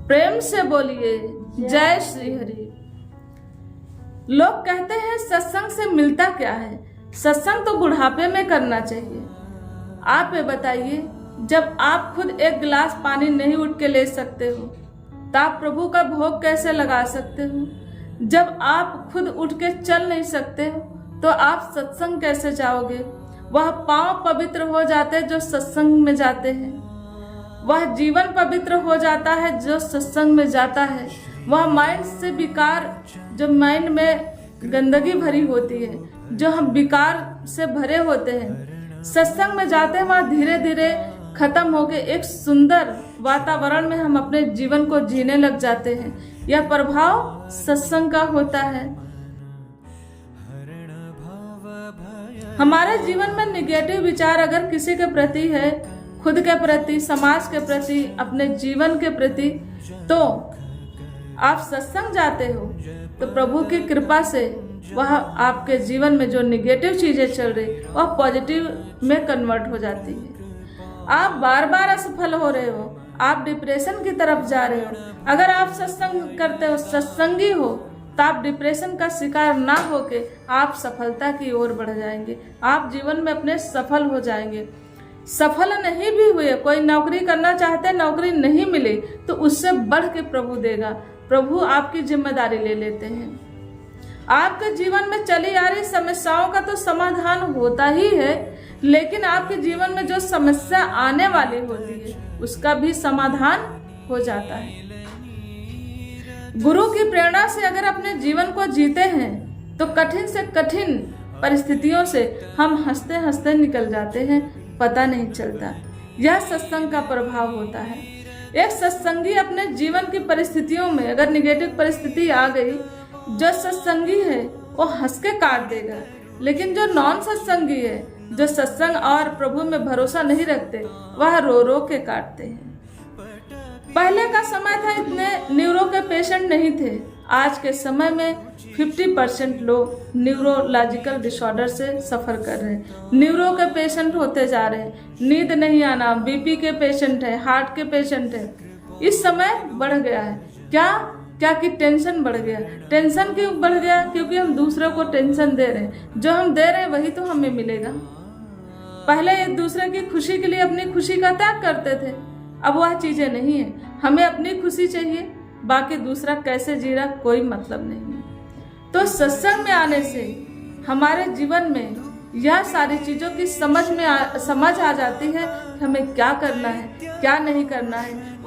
प्रेम से बोलिए जय श्री हरि। लोग कहते हैं सत्संग से मिलता क्या है? सत्संग तो बुढ़ापे में करना चाहिए। आप ये बताइए, जब आप खुद एक गिलास पानी नहीं उठ के ले सकते हो तो आप प्रभु का भोग कैसे लगा सकते हो? जब आप खुद उठ के चल नहीं सकते हो तो आप सत्संग कैसे जाओगे? वह पांव पवित्र हो जाते जो सत्संग में जाते हैं, वह जीवन पवित्र हो जाता है जो सत्संग में जाता है, वह माइंड से विकार, जो माइंड में गंदगी भरी होती है, जो हम विकार से भरे होते हैं, सत्संग में जाते हैं वहाँ धीरे धीरे खत्म होके एक सुंदर वातावरण में हम अपने जीवन को जीने लग जाते हैं। यह प्रभाव सत्संग का होता है। हमारे जीवन में निगेटिव विचार अगर किसी के प्रति है, खुद के प्रति, समाज के प्रति, अपने जीवन के प्रति, तो आप सत्संग जाते हो तो प्रभु की कृपा से वह आपके जीवन में जो निगेटिव चीजें चल रही वह पॉजिटिव में कन्वर्ट हो जाती है। आप बार बार असफल हो रहे हो, आप डिप्रेशन की तरफ जा रहे हो, अगर आप सत्संग करते हो, सत्संगी हो, तो आप डिप्रेशन का शिकार ना होके आप सफलता की ओर बढ़ जाएंगे। आप जीवन में अपने सफल हो जाएंगे। सफल नहीं भी हुए, कोई नौकरी करना चाहते, नौकरी नहीं मिले, तो उससे बढ़ के प्रभु देगा। प्रभु आपकी जिम्मेदारी ले लेते हैं। आपके जीवन में चली आ रही समस्याओं का तो समाधान होता ही है, लेकिन आपके जीवन में जो समस्या आने वाली होती है उसका भी समाधान हो जाता है। गुरु की प्रेरणा से अगर अपने जीवन को जीते हैं तो कठिन से कठिन परिस्थितियों से हम हंसते हंसते निकल जाते हैं, पता नहीं चलता। यह सत्संग का प्रभाव होता है। एक सत्संगी अपने जीवन की परिस्थितियों में अगर निगेटिव परिस्थिति आ गई, जो सत्संगी है वो हंस के काट देगा, लेकिन जो नॉन सत्संगी है, जो सत्संग और प्रभु में भरोसा नहीं रखते, वह रो रो के काटते हैं। पहले का समय था इतने न्यूरो के पेशेंट नहीं थे। आज के समय में 50% लोग न्यूरोलॉजिकल डिसऑर्डर से सफर कर रहे हैं। न्यूरो के पेशेंट होते जा रहे हैं, नींद नहीं आना, बीपी के पेशेंट है, हार्ट के पेशेंट है। इस समय बढ़ गया है क्या कि टेंशन बढ़ गया। टेंशन क्यों बढ़ गया? क्योंकि हम दूसरों को टेंशन दे रहे हैं। जो हम दे रहे हैं वही तो हमें मिलेगा। पहले एक दूसरे की खुशी के लिए अपनी खुशी का त्याग करते थे, अब वह चीजें नहीं है। हमें अपनी खुशी चाहिए, बाकी दूसरा कैसे जी रहा कोई मतलब नहीं है। तो सत्संग में आने से हमारे जीवन में यह सारी चीजों की समझ आ जाती है कि हमें क्या करना है, क्या नहीं करना है।